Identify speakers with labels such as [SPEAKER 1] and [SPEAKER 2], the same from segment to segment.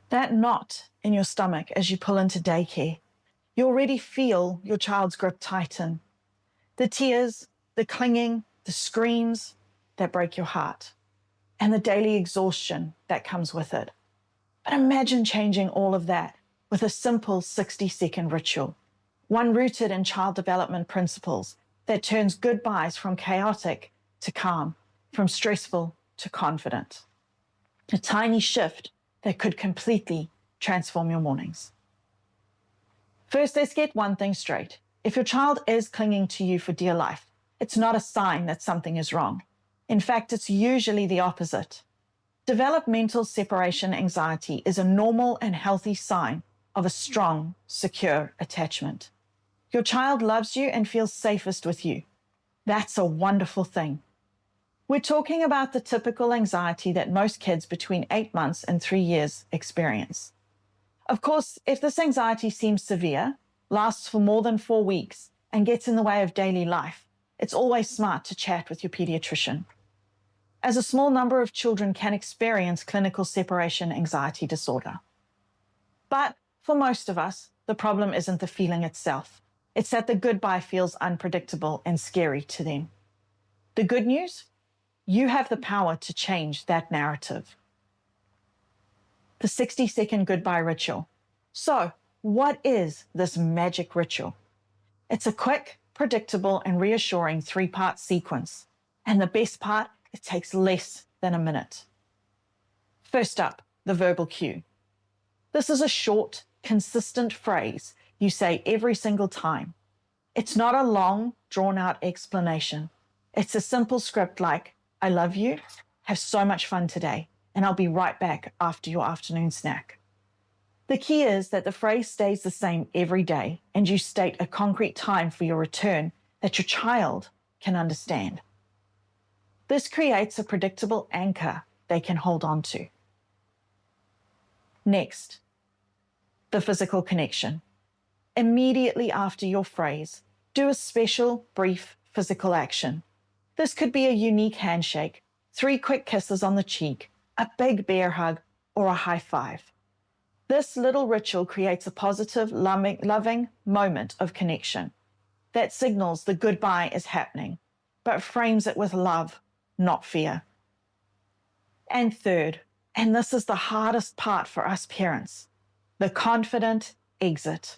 [SPEAKER 1] That knot in your stomach as you pull into daycare, you already feel your child's grip tighten. The tears, the clinging, the screams that break your heart, and the daily exhaustion that comes with it. But imagine changing all of that with a simple 60-second ritual, one rooted in child development principles that turns goodbyes from chaotic to calm, from stressful to confident. A tiny shift that could completely transform your mornings. First, let's get one thing straight. If your child is clinging to you for dear life, it's not a sign that something is wrong. In fact, it's usually the opposite. Developmental separation anxiety is a normal and healthy sign of a strong, secure attachment. Your child loves you and feels safest with you. That's a wonderful thing. We're talking about the typical anxiety that most kids between 8 months and 3 years experience. Of course, if this anxiety seems severe, lasts for more than 4 weeks, and gets in the way of daily life, it's always smart to chat with your pediatrician. As a small number of children can experience clinical separation anxiety disorder. But for most of us, the problem isn't the feeling itself. It's that the goodbye feels unpredictable and scary to them. The good news? You have the power to change that narrative. The 60-second goodbye ritual. So, what is this magic ritual? It's a quick, predictable, and reassuring 3-part sequence. And the best part, it takes less than a minute. First up, the verbal cue. This is a short, consistent phrase you say every single time. It's not a long, drawn-out explanation. It's a simple script like, I love you, have so much fun today, and I'll be right back after your afternoon snack. The key is that the phrase stays the same every day, and you state a concrete time for your return that your child can understand. This creates a predictable anchor they can hold on to. Next, the physical connection. Immediately after your phrase, do a special, brief physical action. This could be a unique handshake, 3 quick kisses on the cheek, a big bear hug, or a high five. This little ritual creates a positive, loving moment of connection that signals the goodbye is happening, but frames it with love, not fear. And third, and this is the hardest part for us parents, the confident exit.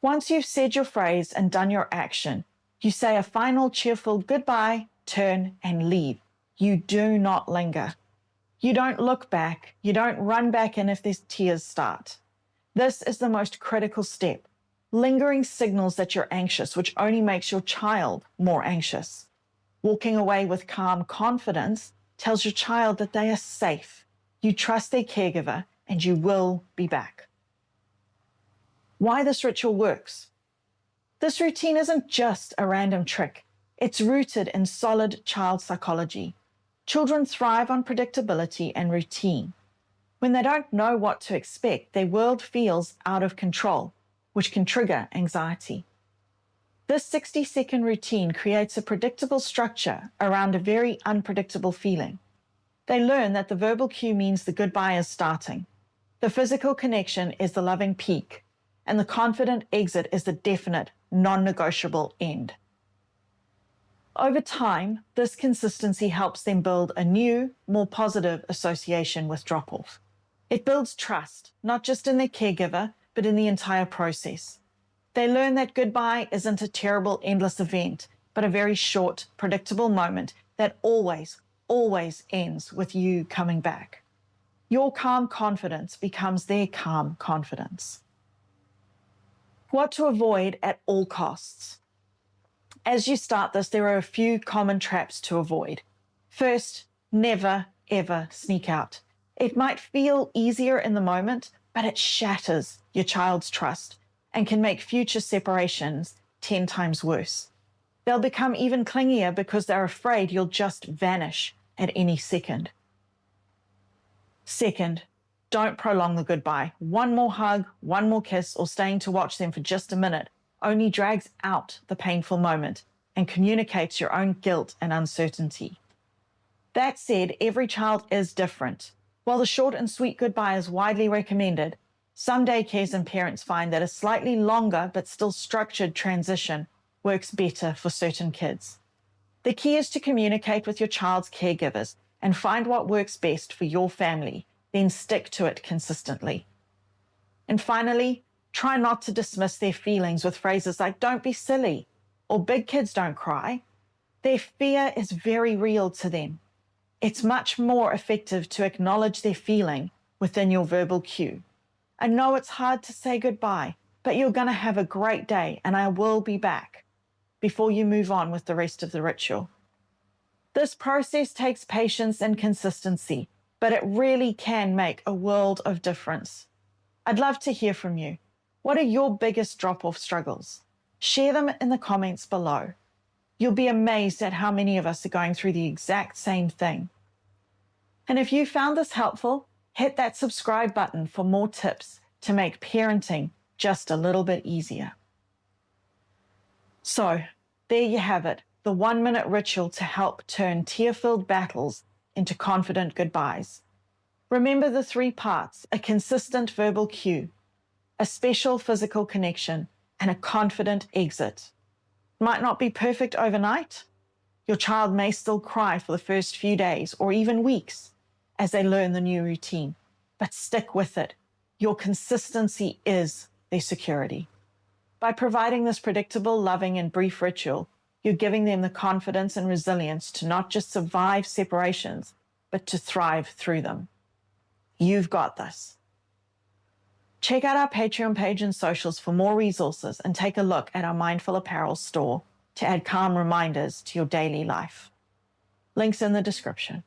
[SPEAKER 1] Once you've said your phrase and done your action, you say a final cheerful goodbye, turn, and leave. You do not linger. You don't look back. You don't run back in if there's tears start. This is the most critical step. Lingering signals that you're anxious, which only makes your child more anxious. Walking away with calm confidence tells your child that they are safe. You trust their caregiver and you will be back. Why this ritual works? This routine isn't just a random trick. It's rooted in solid child psychology. Children thrive on predictability and routine. When they don't know what to expect, their world feels out of control, which can trigger anxiety. This 60-second routine creates a predictable structure around a very unpredictable feeling. They learn that the verbal cue means the goodbye is starting. The physical connection is the loving peak, and the confident exit is the definite, non-negotiable end. Over time, this consistency helps them build a new, more positive association with drop-off. It builds trust, not just in their caregiver, but in the entire process. They learn that goodbye isn't a terrible, endless event, but a very short, predictable moment that always ends with you coming back. Your calm confidence becomes their calm confidence. What to avoid at all costs? As you start this, there are a few common traps to avoid. First, never, ever sneak out. It might feel easier in the moment, but it shatters your child's trust and can make future separations 10 times worse. They'll become even clingier because they're afraid you'll just vanish at any second. Second, don't prolong the goodbye. One more hug, one more kiss, or staying to watch them for just a minute only drags out the painful moment and communicates your own guilt and uncertainty. That said, every child is different. While the short and sweet goodbye is widely recommended, some daycares and parents find that a slightly longer but still structured transition works better for certain kids. The key is to communicate with your child's caregivers and find what works best for your family, then stick to it consistently. And finally, try not to dismiss their feelings with phrases like "don't be silly" or "big kids don't cry." Their fear is very real to them. It's much more effective to acknowledge their feeling within your verbal cue. I know it's hard to say goodbye, but you're going to have a great day and I will be back, before you move on with the rest of the ritual. This process takes patience and consistency, but it really can make a world of difference. I'd love to hear from you. What are your biggest drop-off struggles? Share them in the comments below. You'll be amazed at how many of us are going through the exact same thing. And if you found this helpful, hit that subscribe button for more tips to make parenting just a little bit easier. So, there you have it, the 1-minute ritual to help turn tear-filled battles into confident goodbyes. Remember the 3 parts: a consistent verbal cue, a special physical connection, and a confident exit. Might not be perfect overnight. Your child may still cry for the first few days or even weeks as they learn the new routine, but stick with it. Your consistency is their security. By providing this predictable, loving, and brief ritual, you're giving them the confidence and resilience to not just survive separations, but to thrive through them. You've got this. Check out our Patreon page and socials for more resources and take a look at our Mindful Apparel store to add calm reminders to your daily life. Links in the description.